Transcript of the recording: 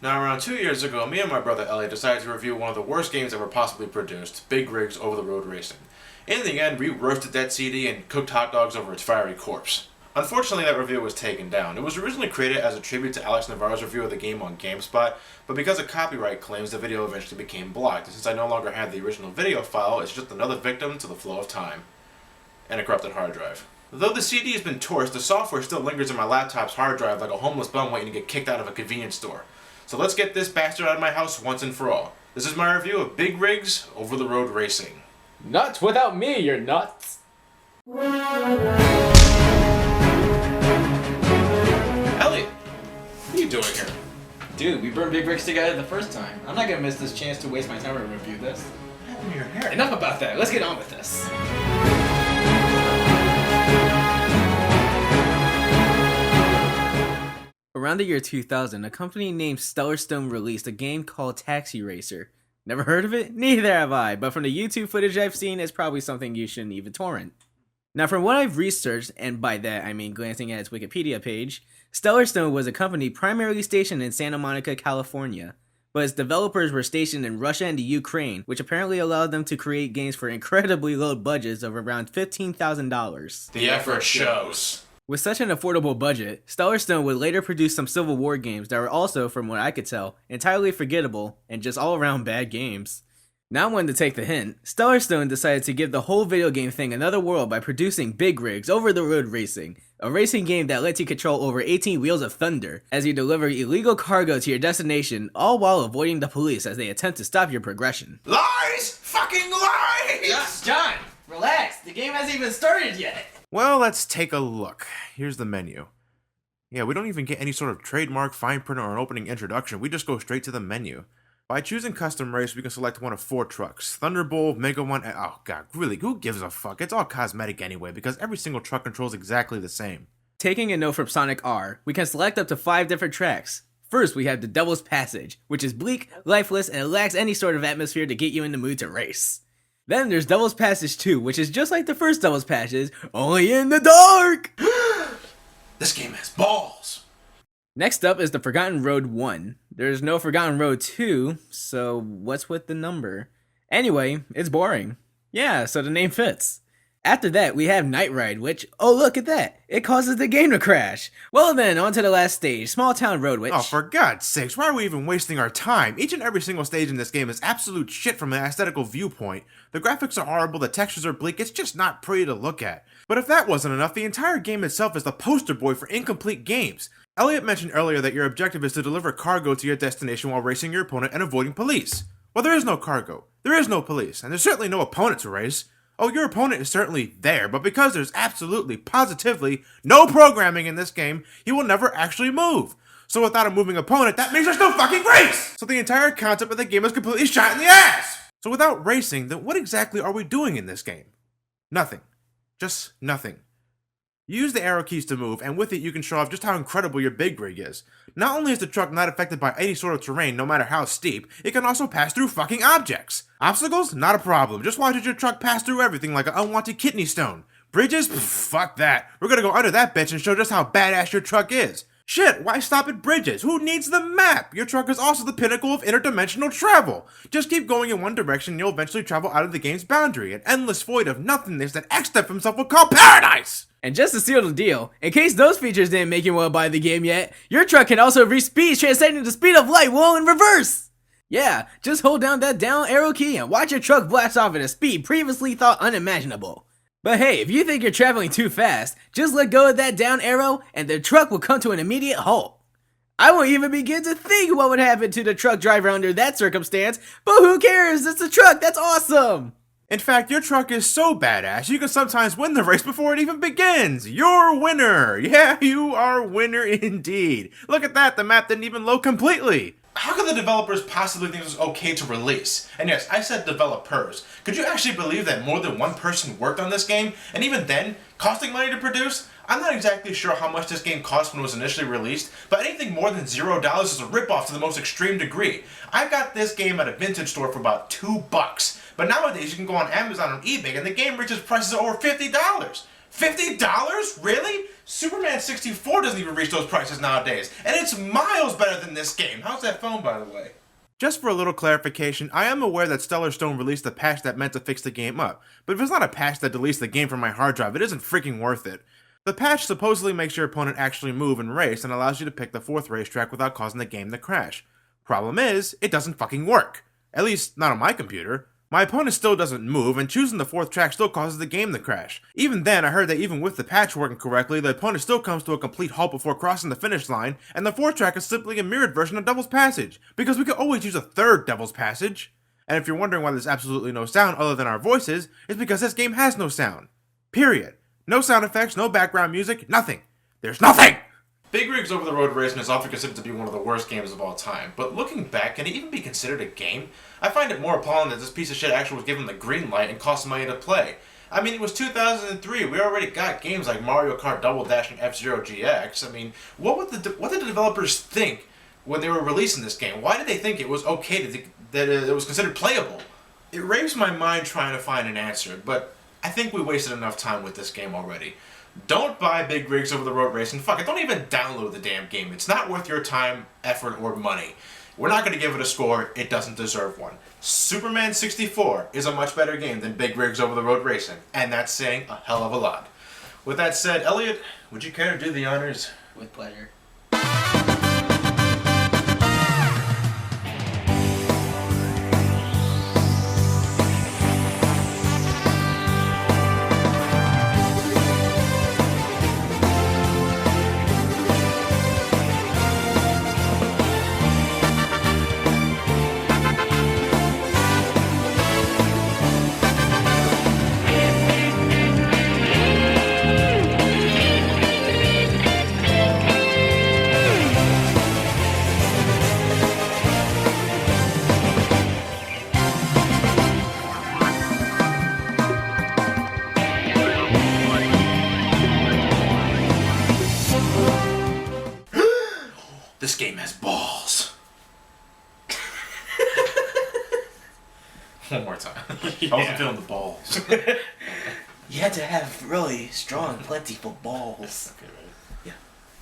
Now, around 2 years ago, me and my brother Elliot decided to review one of the worst games ever possibly produced, Big Rig's Over-the-Road Racing. In the end, we roasted that CD and cooked hot dogs over its fiery corpse. Unfortunately, that review was taken down. It was originally created as a tribute to Alex Navarro's review of the game on GameSpot, but because of copyright claims, the video eventually became blocked. And since I no longer have the original video file, it's just another victim to the flow of time. And a corrupted hard drive. Though the CD has been torched, the software still lingers in my laptop's hard drive like a homeless bum waiting to get kicked out of a convenience store. So let's get this bastard out of my house once and for all. This is my review of Big Rig's Over-the-Road Racing. Nuts without me, you're nuts. Elliot, what are you doing here? Dude, we burned Big Rigs together the first time. I'm not gonna miss this chance to waste my time and review this. What happened to your hair? Enough about that. Let's get on with this. Around the year 2000, a company named Stellarstone released a game called Taxi Racer. Never heard of it? Neither have I, but from the YouTube footage I've seen, it's probably something you shouldn't even torrent. Now, from what I've researched, and by that I mean glancing at its Wikipedia page, Stellarstone was a company primarily stationed in Santa Monica, California, but its developers were stationed in Russia and the Ukraine, which apparently allowed them to create games for incredibly low budgets of around $15,000. The effort shows. With such an affordable budget, Stellarstone would later produce some Civil War games that were also, from what I could tell, entirely forgettable and just all-around bad games. Not wanting to take the hint, Stellarstone decided to give the whole video game thing another whirl by producing Big Rig's Over-the-Road Racing, a racing game that lets you control over 18 wheels of thunder as you deliver illegal cargo to your destination, all while avoiding the police as they attempt to stop your progression. Lies! Fucking lies! John, relax. The game hasn't even started yet. Well, let's take a look. Here's the menu. Yeah, we don't even get any sort of trademark, fine print, or an opening introduction. We just go straight to the menu. By choosing custom race, we can select one of 4 trucks. Thunderbolt, Mega One, and oh god, really, who gives a fuck? It's all cosmetic anyway, because every single truck controls exactly the same. Taking a note from Sonic R, we can select up to 5 different tracks. First, we have the Devil's Passage, which is bleak, lifeless, and it lacks any sort of atmosphere to get you in the mood to race. Then there's Devil's Passage 2, which is just like the first Devil's Passage, only in the dark! This game has balls! Next up is the Forgotten Road 1. There's no Forgotten Road 2, so what's with the number? Anyway, it's boring. Yeah, so the name fits. After that, we have Night Ride, which, oh look at that, it causes the game to crash. Well then, on to the last stage, Small Town Road, which... Oh, for God's sakes, why are we even wasting our time? Each and every single stage in this game is absolute shit from an aesthetical viewpoint. The graphics are horrible, the textures are bleak, it's just not pretty to look at. But if that wasn't enough, the entire game itself is the poster boy for incomplete games. Elliot mentioned earlier that your objective is to deliver cargo to your destination while racing your opponent and avoiding police. Well, there is no cargo, there is no police, and there's certainly no opponent to race. Oh, your opponent is certainly there, but because there's absolutely, positively, no programming in this game, he will never actually move. So without a moving opponent, that means there's no fucking race! So the entire concept of the game is completely shot in the ass! So without racing, then what exactly are we doing in this game? Nothing. Just nothing. You use the arrow keys to move, and with it you can show off just how incredible your Big Rig is. Not only is the truck not affected by any sort of terrain, no matter how steep, it can also pass through fucking objects. Obstacles? Not a problem. Just watch your truck pass through everything like an unwanted kidney stone. Bridges? Pff, fuck that. We're gonna go under that bitch and show just how badass your truck is. Shit, why stop at bridges? Who needs the map? Your truck is also the pinnacle of interdimensional travel. Just keep going in one direction and you'll eventually travel out of the game's boundary, an endless void of nothingness that X-Step himself will call paradise! And just to seal the deal, in case those features didn't make you want to buy the game yet, your truck can also reach speeds transcending the speed of light while in reverse! Yeah, just hold down that down arrow key and watch your truck blast off at a speed previously thought unimaginable. But hey, if you think you're traveling too fast, just let go of that down arrow and the truck will come to an immediate halt. I won't even begin to think what would happen to the truck driver under that circumstance, but who cares? It's a truck, that's awesome! In fact, your truck is so badass, you can sometimes win the race before it even begins. You're a winner! Yeah, you are a winner indeed. Look at that, the map didn't even load completely. How could the developers possibly think it was okay to release? And yes, I said developers. Could you actually believe that more than one person worked on this game? And even then, costing money to produce? I'm not exactly sure how much this game cost when it was initially released, but anything more than $0 is a ripoff to the most extreme degree. I got this game at a vintage store for about $2, but nowadays you can go on Amazon and eBay and the game reaches prices of over $50. $50? Really? Superman 64 doesn't even reach those prices nowadays, and it's miles better than this game. How's that phone, by the way? Just for a little clarification, I am aware that Stellar Stone released a patch that meant to fix the game up, but if it's not a patch that deletes the game from my hard drive, it isn't freaking worth it. The patch supposedly makes your opponent actually move and race and allows you to pick the 4th racetrack without causing the game to crash. Problem is, it doesn't fucking work. At least, not on my computer. My opponent still doesn't move, and choosing the 4th track still causes the game to crash. Even then, I heard that even with the patch working correctly, the opponent still comes to a complete halt before crossing the finish line, and the 4th track is simply a mirrored version of Devil's Passage, because we could always use a 3rd Devil's Passage. And if you're wondering why there's absolutely no sound other than our voices, it's because this game has no sound. Period. No sound effects, no background music, nothing. There's nothing! Big Rigs Over the Road Racing is often considered to be one of the worst games of all time, but looking back, can it even be considered a game? I find it more appalling that this piece of shit actually was given the green light and cost money to play. I mean, it was 2003, we already got games like Mario Kart Double Dash and F-Zero GX. I mean, what did the developers think when they were releasing this game? Why did they think it was okay that it was considered playable? It raves my mind trying to find an answer, but I think we wasted enough time with this game already. Don't buy Big Rigs Over the Road Racing. Fuck it, don't even download the damn game. It's not worth your time, effort, or money. We're not going to give it a score. It doesn't deserve one. Superman 64 is a much better game than Big Rigs Over the Road Racing, and that's saying a hell of a lot. With that said, Elliot, would you care to do the honors? With pleasure. This game has balls. One more time. I wasn't feeling the balls. You had to have really strong, plentiful balls. Okay, right.